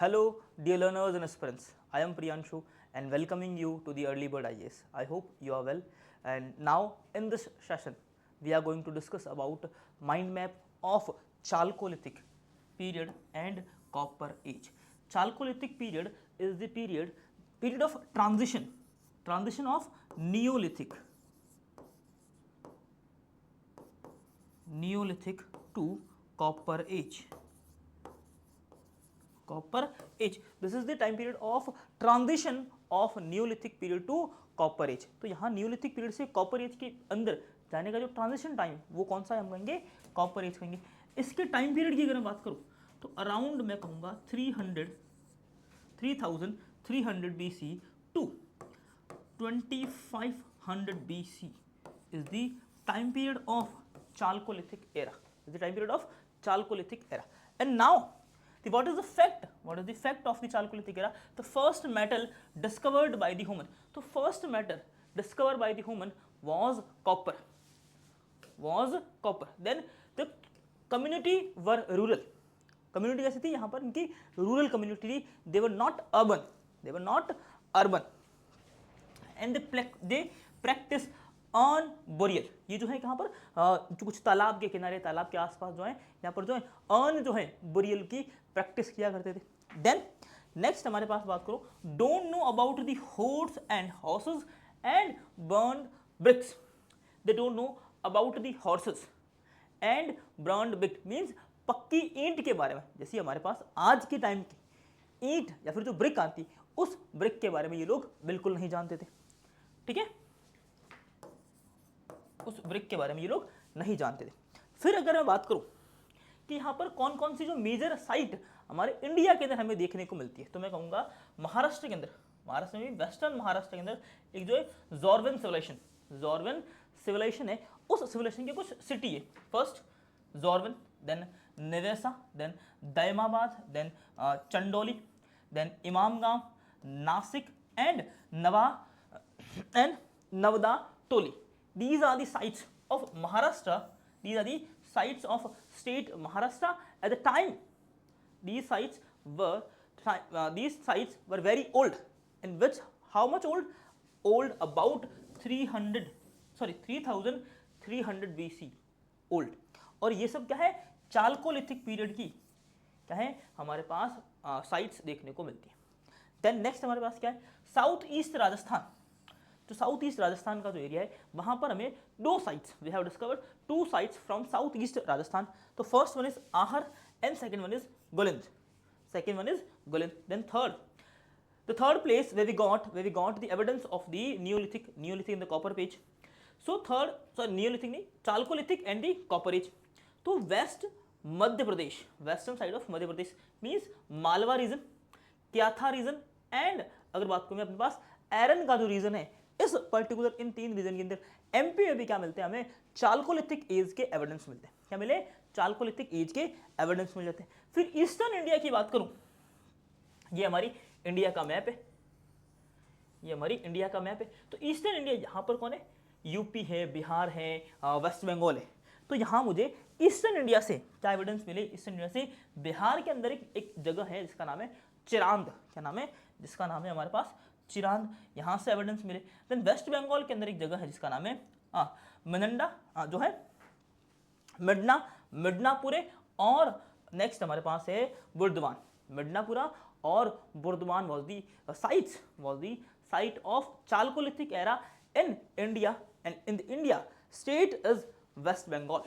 Hello, dear learners and aspirants. I am Priyanshu and welcoming you to the Early Bird IAS. I hope you are well. And now, in this session, we are going to discuss about mind map of Chalcolithic period and Copper Age. Chalcolithic period is the period of transition of Neolithic to Copper Age. Copper Age. This is the time period of transition of Neolithic period to Copper Age. तो यहाँ Neolithic period से Copper Age के अंदर जाने का जो transition time वो कौन सा है, हम कहेंगे Copper Age कहेंगे. इसके टाइम पीरियड की अगर मैं बात करूँ तो अराउंड मैं कहूँगा 3300 BC to 2500 BC is the time period of Chalcolithic era. Is the time period of Chalcolithic era. And now, what is the fact? What is the fact of the Chalcolithic era? The first metal discovered by the human. So first metal discovered by the human was copper. Then the community were rural. Community कैसी थी? यहाँ पर इनकी rural community थी. They were not urban. And they practice earn boreal. ये जो है कहाँ पर जो कुछ तालाब के किनारे, तालाब के आसपास जो है यहाँ पर जो है अर्न जो है बोरियल की प्रैक्टिस किया करते थे. देन नेक्स्ट हमारे पास बात करो, don't know about the horse and horses and burn bricks. They don't know about the horses and burn brick means पक्की ईंट के बारे में. जैसे हमारे पास आज के टाइम की ईंट या फिर जो ब्रिक आती, उस ब्रिक के बारे में ये लोग बिल्कुल नहीं जानते थे. ठीक है, उस ब्रिक के बारे में ये लोग नहीं जानते थे. फिर अगर मैं बात करूं कि यहाँ पर कौन कौन सी जो मेजर साइट हमारे इंडिया के अंदर हमें देखने को मिलती है, तो मैं कहूँगा महाराष्ट्र के अंदर, महाराष्ट्र में वेस्टर्न महाराष्ट्र के अंदर एक जो है जॉर्वन सिविलाइजेशन है. उस सिविलाइजेशन के कुछ सिटी है. First Jorwe, then Nevasa, then Daimabad, then Chandoli, then Inamgaon, Nashik and Navdatoli. These are the sites of Maharashtra. These are the sites of state Maharashtra at the time. These sites were very old. In which, how much old? Old about 3300 BC old. और ये सब क्या है, chalcolithic period की क्या है हमारे पास sites देखने को मिलती है. देन नेक्स्ट हमारे पास क्या है, साउथ ईस्ट राजस्थान. जो साउथ ईस्ट राजस्थान का जो एरिया है वहां पर हमें दो sites, we have discovered two sites from south east Rajasthan. तो first one is Ahar and second one is Gilund. Then the third place where we got the evidence of the Neolithic in the Copper Age. So Neolithic नहीं, Chalcolithic and the Copper Age. तो west Madhya Pradesh, western side of Madhya Pradesh means Malwa region, Kayatha region and अगर बात करूँ मैं अपने पास एरन का जो reason है, इस पर्टिकुलर इन तीन रीजन के अंदर एमपी में भी क्या मिलते हैं, हमें चाल्कोलिथिक एज के एविडेंस मिलते हैं. क्या मिले? चाल्कोलिथिक एज के एविडेंस मिल जाते हैं. फिर ईस्टर्न इंडिया की बात करूं, ये हमारी इंडिया का मैप है. तो ईस्टर्न इंडिया यहाँ पर कौन है? यूपी है, बिहार है, वेस्ट बंगाल है. तो यहाँ मुझे ईस्टर्न इंडिया से क्या एविडेंस मिले? ईस्टर्न इंडिया से बिहार के अंदर एक जगह है जिसका नाम है चिरांद. क्या नाम है? जिसका नाम है हमारे पास चिरांद. यहाँ से एविडेंस मिले. देन वेस्ट बंगाल के अंदर एक जगह है जिसका नाम है मिनंडा, जो है मिडनापुरे. और नेक्स्ट हमारे पास है बुर्दवान. मिडनापुरा और Burdwan was the site of Chalcolithic era in India, and in the India state is West Bengal.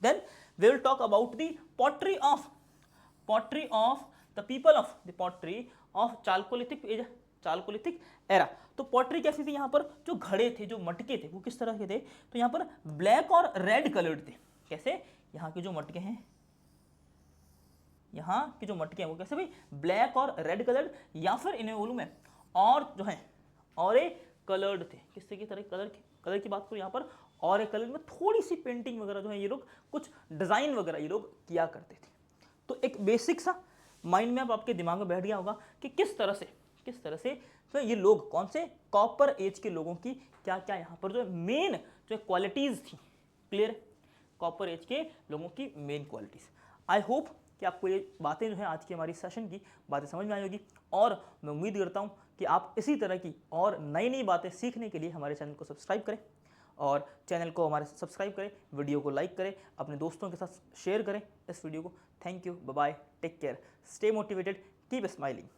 Then we will talk about the pottery of the people of the pottery of Chalcolithic era. तो pottery कैसी थी? यहाँ पर जो घड़े थे, जो मटके थे, वो किस तरह के थे? तो यहाँ पर ब्लैक और रेड कलर्ड थे. कैसे? यहाँ के जो मटके हैं, वो कैसे भाई? ब्लैक और रेड कलर्ड, या फिर इन्हें बोलूँ मैं और जो है ऑरे कलर्ड थे. किस तरह की कलर की बात करूँ यहाँ पर ऑरे कलर में थोड़ी सी पेंटिंग वगैरह जो है ये लोग कुछ डिजाइन वगैरह ये लोग किया करते थे. तो एक बेसिक सा माइंड मैप आपके दिमाग में बैठ गया होगा कि किस तरह से तो ये लोग कौन से कॉपर एज के लोगों की क्या क्या यहाँ पर जो मेन जो क्वालिटीज थी. क्लियर? कॉपर एज के लोगों की मेन क्वालिटीज. आई होप कि आपको ये बातें जो है आज की हमारी सेशन की बातें समझ में आई होगी, और मैं उम्मीद करता हूँ कि आप इसी तरह की और नई नई बातें सीखने के लिए हमारे चैनल को सब्सक्राइब करें, और चैनल को हमारे सब्सक्राइब करें, वीडियो को लाइक करें, अपने दोस्तों के साथ शेयर करें इस वीडियो को। Thank you, bye bye, take care, stay motivated, keep smiling.